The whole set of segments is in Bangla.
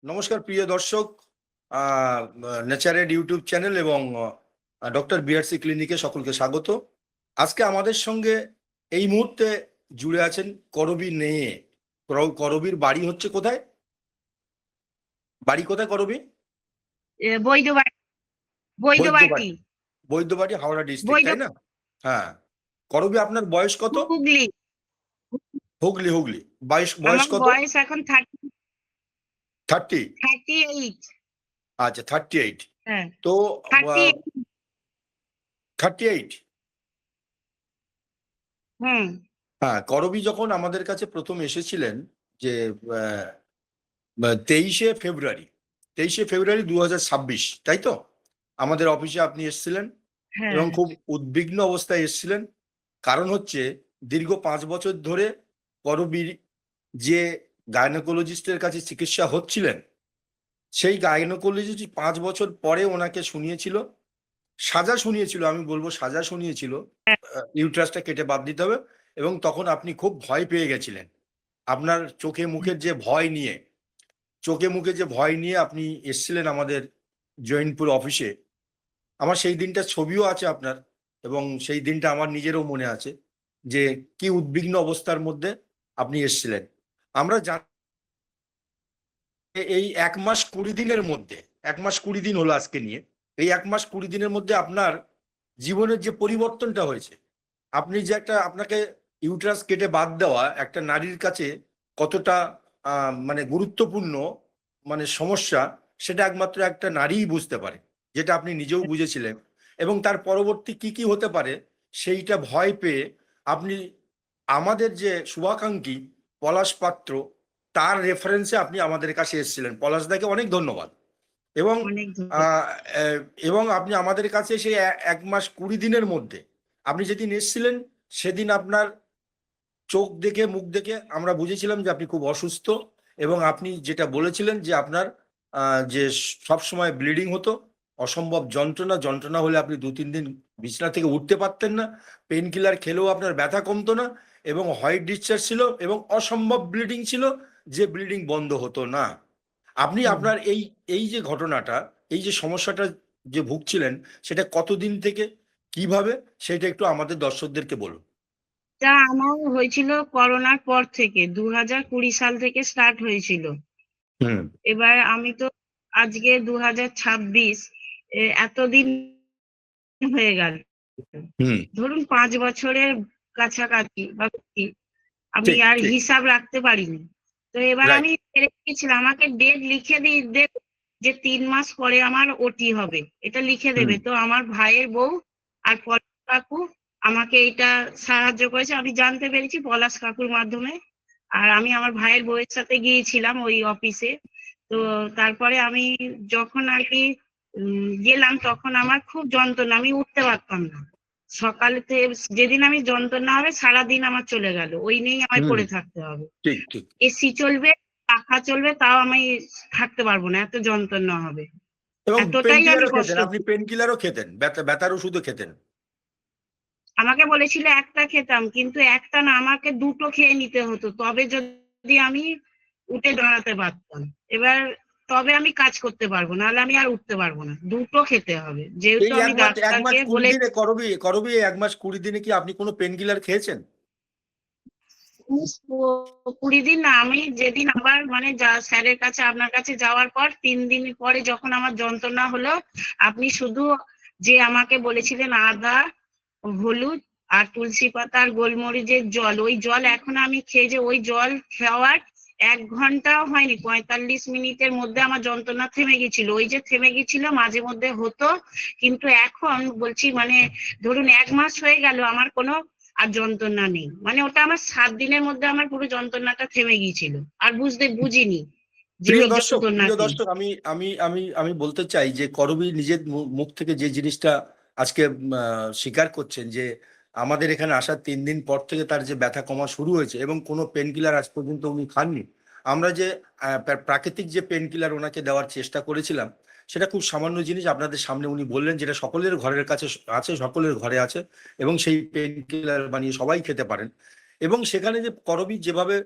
নমস্কার প্রিয় দর্শক, নেচারের ইউটিউব চ্যানেল এবং ডক্টর বিআরসি ক্লিনিকে সকলকে স্বাগত। আজকে আমাদের সঙ্গে এই মুহূর্তে জুড়ে আছেন করবী নেয়ে। করবীর বাড়ি হচ্ছে কোথায়? বাড়ি কোথায় করবী? বৈদ্যবাটি, বৈদ্যবাটি, হাওড়া ডিস্ট্রিক্ট, তাই না? হ্যাঁ। করবী, আপনার বয়স কত? হুগলি। হুগলি। হুগলি। বয়স কত? বয়স এখন 30। আচ্ছা, 38। হ্যাঁ, তো 38। হ্যাঁ, করবী যখন আমাদের কাছে প্রথম এসেছিলেন যে 23শে ফেব্রুয়ারি 2026, তাই তো? আমাদের অফিসে আপনি এসেছিলেন এবং খুব উদ্বিগ্ন অবস্থায় এসেছিলেন। কারণ হচ্ছে দীর্ঘ 5 বছর ধরে করবীর যে গাইনোকোলজিস্টের কাছে চিকিৎসা হচ্ছিলেন, সেই গাইনোকোলজিস্ট 5 বছর পরে ওনাকে সাজা শুনিয়েছিল, আমি বলবো সাজা শুনিয়েছিল, ইউট্রাসটা কেটে বাদ দিতে হবে। এবং তখন আপনি খুব ভয় পেয়ে গেছিলেন। আপনার চোখে মুখে যে ভয় নিয়ে আপনি এসছিলেন আমাদের জৈনপুর অফিসে। আমার সেই দিনটা ছবিও আছে আপনার, এবং সেই দিনটা আমার নিজেরও মনে আছে যে কি উদ্বিগ্ন অবস্থার মধ্যে আপনি এসছিলেন। আমরা এই 1 মাস 20 দিনের মধ্যে, 1 মাস 20 দিন হলো আজকে নিয়ে, এই 1 মাস 20 দিনের মধ্যে আপনার জীবনের যে পরিবর্তনটা হয়েছে, আপনি যে আপনাকে ইউট্রাস কেটে বাদ দেওয়া একটা নারীর কাছে কতটা মানে গুরুত্বপূর্ণ মানে সমস্যা, সেটা একমাত্র একটা নারীই বুঝতে পারে, যেটা আপনি নিজেও বুঝেছিলেন। এবং তার পরবর্তী কি কি হতে পারে সেইটা ভয় পেয়ে আপনি আমাদের যে শুভাকাঙ্ক্ষী পলাশ পাত্র, তার রেফারেন্সে আপনি আমাদের কাছে এসেছিলেন। পলাশদাকে অনেক ধন্যবাদ। এবং এবং আপনি আমাদের কাছে এসে 1 মাস 20 দিনের মধ্যে আপনি যেদিন এসেছিলেন, সেদিন আপনার চোখ দেখে মুখ দেখে আমরা বুঝেছিলাম যে আপনি খুব অসুস্থ। এবং আপনি যেটা বলেছিলেন যে আপনার যে সবসময় ব্লিডিং হতো, অসম্ভব যন্ত্রণা হলে আপনি 2-3 দিন বিছানা থেকে উঠতে পারতেন না, পেন কিলার খেলেও আপনার ব্যথা কমতো না, এবং হোয়াইট ডিসচার্জ ছিল, এবং অসম্ভব ব্লিডিং ছিল, যে ব্লিডিং বন্ধ হতো না। আপনি আপনার এই যে ঘটনাটা, এই যে সমস্যাটা যে ভুগছিলেন, সেটা কতদিন থেকে, কিভাবে, সেটা একটু আমাদের দর্শকদেরকে বলুন। আমার হয়েছিল করোনার পর থেকে, 2020 সাল থেকে স্টার্ট হয়েছিল। এবার আমি তো আজকে 2026, এতদিন হয়ে গেল, ধরুন 5 বছরের কাছাকাছি বা আমি আর হিসাব রাখতে পারিনি। তো এবার আমি গেছিলাম, আমাকে ডেট লিখে দিয়ে যে 3 মাস পরে আমার ওটি হবে, এটা লিখে দেবে। তো আমার ভাইয়ের বউ আর পলাশ কাকু আমাকে এটা সাহায্য করেছে, আমি জানতে পেরেছি পলাশ কাকুর মাধ্যমে। আর আমি আমার ভাইয়ের বউয়ের সাথে গিয়েছিলাম ওই অফিসে। তো তারপরে আমি যখন আর কি গেলাম, তখন আমার খুব যন্ত্রণা, আমি উঠতে পারতাম না। সকালে যেদিন আমি যন্ত্রণা হবে, সারাদিন আমার চলে গেল, ওই নিয়েই আমায় পড়ে থাকতে হবে। এসি চলবে, পাখা চলবে, তাও আমি থাকতে পারবো না, এত যন্ত্রণা হবে। এবং আপনি পেন কিলারও খেতেন, ব্যথার ওষুধও খেতেন? আমাকে বলেছিল একটা খেতাম, কিন্তু একটা না, আমাকে 2টো খেয়ে নিতে হতো, তবে যদি আমি উঠে দাঁড়াতে পারতাম। এবার তবে আমি কাজ করতে পারবো, নাহলে আমি আর উঠতে পারবো না, 2টো খেতে হবে, যেহেতু আমি ডাক্তারকে বলে। করবী 1 মাস 20 দিনে কি আপনি কোনো পেন কিলার খেয়েছেন? 20 দিন না, আমি যেদিন আবার মানে স্যারের কাছে, আপনার কাছে যাওয়ার পর 3 দিন পরে যখন আমার যন্ত্রণা হলো, আপনি শুধু যে আমাকে বলেছিলেন আদা, হলুদ আর তুলসী পাতা আর গোলমরিচের জল, ওই জল এখন আমি খেয়ে, যে ওই জল খাওয়ার 1 ঘন্টাও হয়নি, 45 মিনিটের মধ্যে আমার যন্ত্রণা থেমে গেছিল। ওই যে থেমে গেছিল, মাঝে মধ্যে হতো, কিন্তু এখন বলছি মানে ধরুন 1 মাস হয়ে গেল, আমার কোনো আর যন্ত্রণা নেই। মানে ওটা আমার 7 দিনের মধ্যে আমার পুরো যন্ত্রণাটা থেমে গিয়েছিল, আর বুঝিনি যে প্রিয় ওই দর্শক, যন্ত্রণা। আমি আমি আমি আমি বলতে চাই যে করবী নিজের মুখ থেকে যে জিনিসটা আজকে স্বীকার করছেন, যে আমাদের এখানে আসার 3 দিন পর থেকে তার যে ব্যথা কমা শুরু হয়েছে, এবং কোনো পেন কিলার আজ পর্যন্ত উনি খাননি। আমরা যে প্রাকৃতিক যে পেন কিলার ওনাকে দেওয়ার চেষ্টা করেছিলাম, সেটা খুব সামান্য জিনিস আপনাদের সামনে উনি বললেন, যেটা সকলের ঘরের কাছে আছে, সকলের ঘরে আছে, এবং সেই পেন কিলার বানিয়ে সবাই খেতে পারেন। এবং সেখানে যে করবি যেভাবে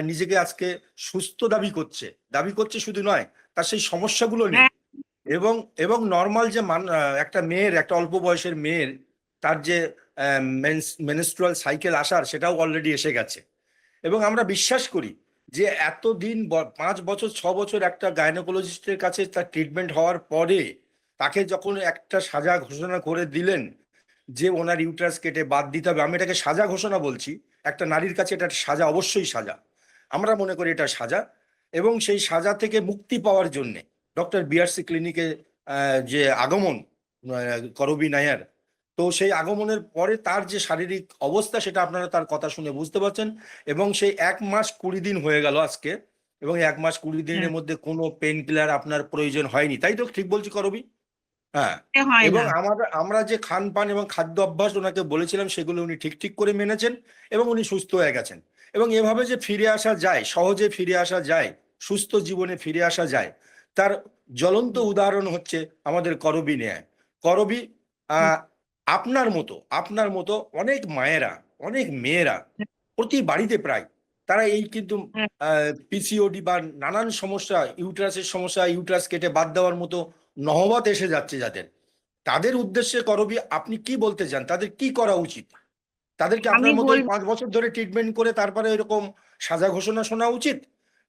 নিজেকে আজকে সুস্থ দাবি করছে শুধু নয়, তার সেই সমস্যাগুলো নেই। হ্যাঁ, এবং এবং নর্মাল যে একটা মেয়ের, একটা অল্প বয়সের মেয়ের তার যে মেনস্ট্রুয়াল সাইকেল আসার, সেটাও অলরেডি এসে গেছে। এবং আমরা বিশ্বাস করি যে এতদিন 5 বছর 6 বছর একটা গাইনোকোলজিস্টের কাছে তার ট্রিটমেন্ট হওয়ার পরে তাকে যখন একটা সাজা ঘোষণা করে দিলেন যে ওনার ইউট্রাস কেটে বাদ দিতে হবে, আমি এটাকে সাজা ঘোষণা বলছি, একটা নারীর কাছে এটা সাজা, অবশ্যই সাজা, আমরা মনে করি এটা সাজা। এবং সেই সাজা থেকে মুক্তি পাওয়ার জন্যে ডক্টর বিআরসি ক্লিনিকে যে আগমন করবি নায়ার, তো সেই আগমনের পরে তার যে শারীরিক অবস্থা সেটা আপনারা তার কথা শুনে বুঝতে পারছেন। এবং সেই 1 মাস 20 দিন হয়ে গেল আজকে, এবং 1 মাস 20 দিনের মধ্যে কোনো পেন কিলার আপনার প্রয়োজন হয়নি, তাই তো? ঠিক বলছি করবি? হ্যাঁ। হয় এবং না। আমরা যে খান পান এবং খাদ্য অভ্যাস ওনাকে বলেছিলাম সেগুলো উনি ঠিক করে মেনেছেন এবং উনি সুস্থ হয়ে গেছেন। এবং এভাবে যে ফিরে আসা যায়, সহজে ফিরে আসা যায়, সুস্থ জীবনে ফিরে আসা যায়, তার জ্বলন্ত উদাহরণ হচ্ছে আমাদের করবি নেয়। করবি আহ আপনার মতো অনেক মায়েরা, অনেক মেয়েরা প্রতি বাড়িতে প্রায় তারা এই কিন্তু হ্যাঁ, পিসিওডি বা নানান সমস্যা, ইউট্রাসের সমস্যা, ইউট্রাস কেটে বাদ দেওয়ার মতো নহবত এসে যাচ্ছে যাদের, তাদের উদ্দেশ্যে করবি আপনি কি বলতে চান? তাদের কি করা উচিত? তাদেরকে আমি আপনার মতো বলবো 5 বছর ধরে ট্রিটমেন্ট করে তারপরে এরকম সাজা ঘোষণা শোনা উচিত,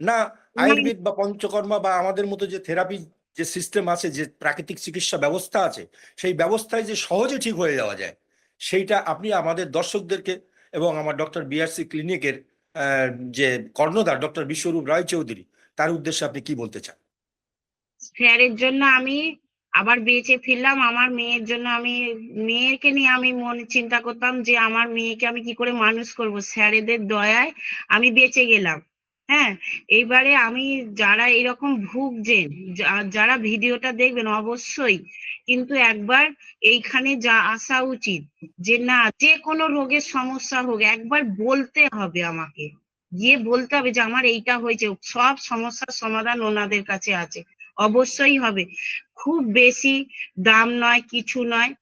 না আয়ুর্বেদ বা পঞ্চকর্মা বা আমাদের মতো যে থেরাপি যে সিস্টেম আছে, যে প্রাকৃতিক চিকিৎসা ব্যবস্থা আছে, সেই ব্যবস্থায় যে সহজে ঠিক হয়ে যাওয়া যায়, সেইটা আপনি আমাদের দর্শকদেরকে এবং আমার ডক্টর বিআরসি ক্লিনিকের যে কর্ণধার ডক্টর বিশ্বরূপ রায়চৌধুরী, তার উদ্দেশ্যে আপনি কি বলতে চান? স্যারের জন্য আমি আবার বেঁচে ফিরলাম। আমার মেয়ের জন্য আমি মেয়েকে নিয়ে আমি মনে চিন্তা করতাম যে আমার মেয়েকে আমি কি করে মানুষ করব, স্যারেদের দয়ায় আমি বেঁচে গেলাম। হ্যাঁ, এইবারে আমি যারা এরকম ভুগছেন, যারা ভিডিওটা দেখবেন অবশ্যই কিন্তু একবার এইখানে যা আসা উচিত, যে না, যে কোনো রোগের সমস্যা হোক একবার বলতে হবে, আমাকে গিয়ে বলতে হবে যে আমার এইটা হয়েছে। সব সমস্যার সমাধান ওনাদের কাছে আছে, অবশ্যই হবে। খুব বেশি দাম নয়, কিছু নয়,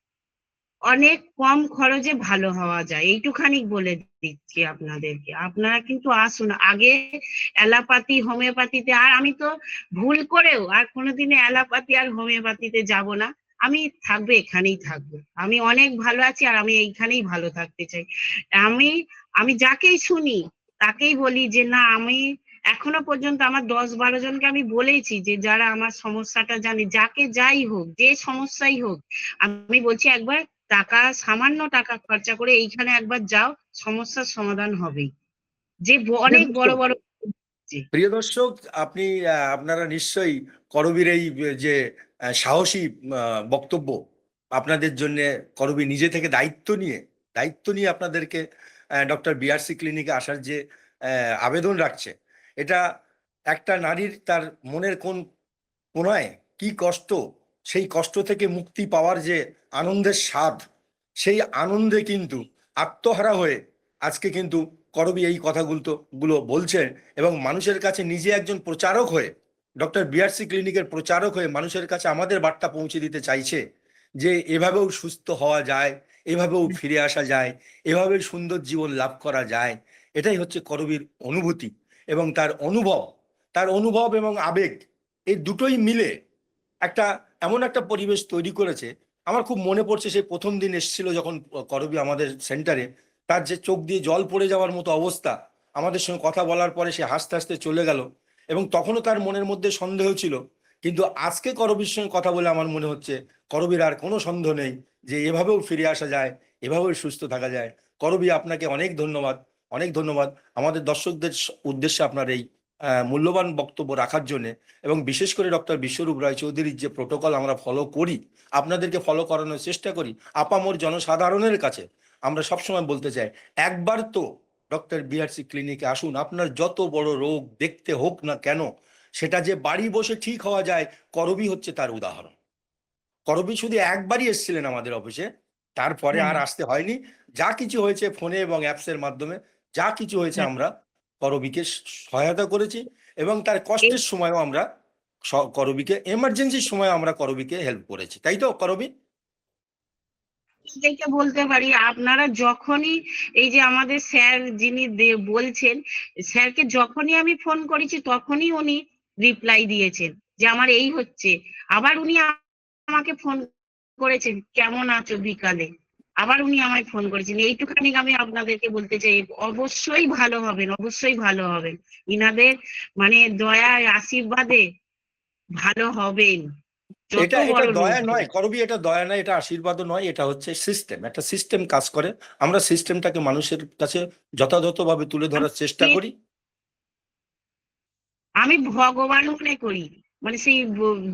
অনেক কম খরচে ভালো হওয়া যায়, এইটুখানি বলে দিচ্ছি আপনাদেরকে। আপনারা কিন্তু আসুন। আগে অ্যালোপ্যাথি হোমিওপ্যাথিতে, আর আমি তো ভুল করেও আর কোনোদিনে অ্যালোপ্যাথি আর হোমিওপ্যাথিতে যাব না। আমি থাকবো, এখানেই থাকবো। আমি অনেক ভালো আছি আর আমি এইখানেই ভালো থাকতে চাই। আমি আমি যাকেই শুনি তাকেই বলি যে না, আমি এখনো পর্যন্ত আমার 10-12 জনকে আমি বলেছি যে যারা আমার সমস্যাটা জানে, যাকে যাই হোক, যে সমস্যাই হোক, আমি বলছি একবার সামান্য টাকা খরচা করে এইখানে একবার যাও, সমস্যার সমাধান হবেই। যে অনেক বড় বড় যে প্রিয় দর্শক, আপনি আপনারা নিশ্চয়ই করবীর এই যে সাহসী বক্তব্য, আপনাদের জন্য করবী নিজে থেকে দায়িত্ব নিয়ে আপনাদেরকে ডক্টর বিআরসি ক্লিনিকে আসার যে আবেদন রাখছে, এটা একটা নারীর তার মনের কোন কোনায় কি কষ্ট, সেই কষ্ট থেকে মুক্তি পাওয়ার যে আনন্দের স্বাদ, সেই আনন্দে কিন্তু আত্মহারা হয়ে আজকে কিন্তু করবী এই কথাগুলো বলছেন এবং মানুষের কাছে নিজে একজন প্রচারক হয়ে, ডক্টর বিআরসি ক্লিনিকের প্রচারক হয়ে মানুষের কাছে আমাদের বার্তা পৌঁছে দিতে চাইছে যে এভাবেও সুস্থ হওয়া যায়, এভাবেও ফিরে আসা যায়, এভাবেও সুন্দর জীবন লাভ করা যায়। এটাই হচ্ছে করবীর অনুভূতি এবং তার অনুভব এবং আবেগ, এই দুটোই মিলে একটা এমন একটা পরিবেশ তৈরি করেছে। আমার খুব মনে পড়ছে সেই প্রথম দিন এসেছিল যখন করবী আমাদের সেন্টারে, তার যে চোখ দিয়ে জল পড়ে যাওয়ার মতো অবস্থা, আমাদের সঙ্গে কথা বলার পরে সে হাসতে হাসতে চলে গেল এবং তখনও তার মনের মধ্যে সন্দেহ ছিল। কিন্তু আজকে করবীর সঙ্গে কথা বলে আমার মনে হচ্ছে করবীর আর কোনো সন্দেহ নেই যে এভাবেও ফিরে আসা যায়, এভাবেও সুস্থ থাকা যায়। করবী, আপনাকে অনেক ধন্যবাদ, অনেক ধন্যবাদ আমাদের দর্শকদের উদ্দেশ্যে আপনার এই মূল্যবান বক্তব্য রাখার জন্য। এবং বিশেষ করে ডক্টর বিশ্বরূপ রায়চৌধুরীর যে প্রোটোকল আমরা ফলো করি, আপনাদেরকে ফলো করানোর চেষ্টা করি, আপামর জনসাধারণের কাছে আমরা সবসময় বলতে চাই একবার তো ডক্টর বিআরসি ক্লিনিকে আসুন। আপনার যত বড় রোগ দেখতে হোক না কেন, সেটা যে বাড়ি বসে ঠিক হওয়া যায়, করবী হচ্ছে তার উদাহরণ। করবী শুধু একবারই এসেছিলেন আমাদের অফিসে, তারপরে আর আসতে হয়নি। যা কিছু হয়েছে ফোনে এবং অ্যাপসের মাধ্যমে, যা কিছু হয়েছে আমরা করবীকে সহায়তা করেছি এবং তার কষ্টের সময়ও আমরা করবীকে, এমার্জেন্সির সময় আমরা করবীকে হেল্প করেছি, তাই তো করবী? থেকে বলতে পারি, আপনারা যখনই এই যে আমাদের স্যার যিনি বলছেন, স্যারকে যখনই আমি ফোন করেছি তখনই উনি রিপ্লাই দিয়েছেন যে আমার এই হচ্ছে। আবার উনি আমাকে ফোন করেছেন, কেমন আছো বিকালে, আবার উনি আমায় ফোন করেছেন। এইটুখানি আমি আপনাদেরকে বলতে চাই, অবশ্যই ভালো হবেন, অবশ্যই ভালো হবেন। ইনাদের মানে দয়ার আশীর্বাদে ভালো হবেন, যত এটা এটা বড় রোগ দয়া নয় হোক। করবি, এটা দয়া নয়, এটা আশীর্বাদও নয়, এটা হচ্ছে সিস্টেম, একটা সিস্টেম কাজ করে। আমরা সিস্টেমটাকে মানুষের কাছে যথাযথভাবে তুলে ধরার চেষ্টা করি। আমি ভগবান মনে করি, মানে সেই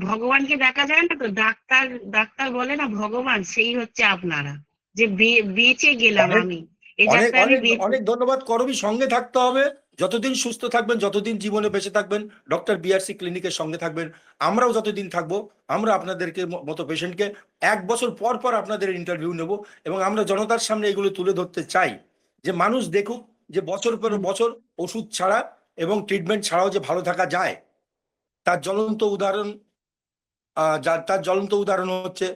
ভগবানকে দেখা যায় না তো, ডাক্তার ডাক্তার বলে না ভগবান, সেই হচ্ছে আপনারা, যে বেঁচে গেলাম অনেক আমি, এই অনেক ডাক্তার আমি অনেক বেঁচে। অনেক ধন্যবাদ করবি। সঙ্গে থাকতে হবে, যতদিন সুস্থ থাকবেন, যতদিন জীবনে বেঁচে থাকবেন, ডক্টর বিআরসি ক্লিনিকের সঙ্গে থাকবেন। আমরাও যতদিন থাকবো, আমরা আপনাদেরকে মতো পেশেন্টকে 1 বছর পর পর আপনাদের ইন্টারভিউ নেব, এবং আমরা জনতার সামনে এগুলো তুলে ধরতে চাই, যে মানুষ দেখুক যে বছর পর বছর ওষুধ ছাড়া এবং ট্রিটমেন্ট ছাড়াও যে ভালো থাকা যায়। তার জ্বলন্ত উদাহরণ তার জ্বলন্ত উদাহরণ হচ্ছে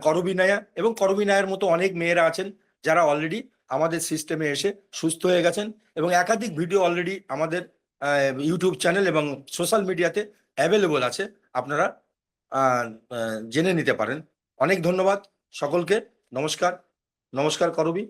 করবী নায়া, এবং করবী নায়ার মতো অনেক মেয়েরা আছেন যারা অলরেডি আমাদের সিস্টেমে এসে সুস্থ হয়ে গেছেন, এবং একাধিক ভিডিও অলরেডি আমাদের ইউটিউব চ্যানেল এবং সোশ্যাল মিডিয়াতে অ্যাভেলেবল আছে, আপনারা জেনে নিতে পারেন। অনেক ধন্যবাদ সকলকে। নমস্কার। নমস্কার করবী।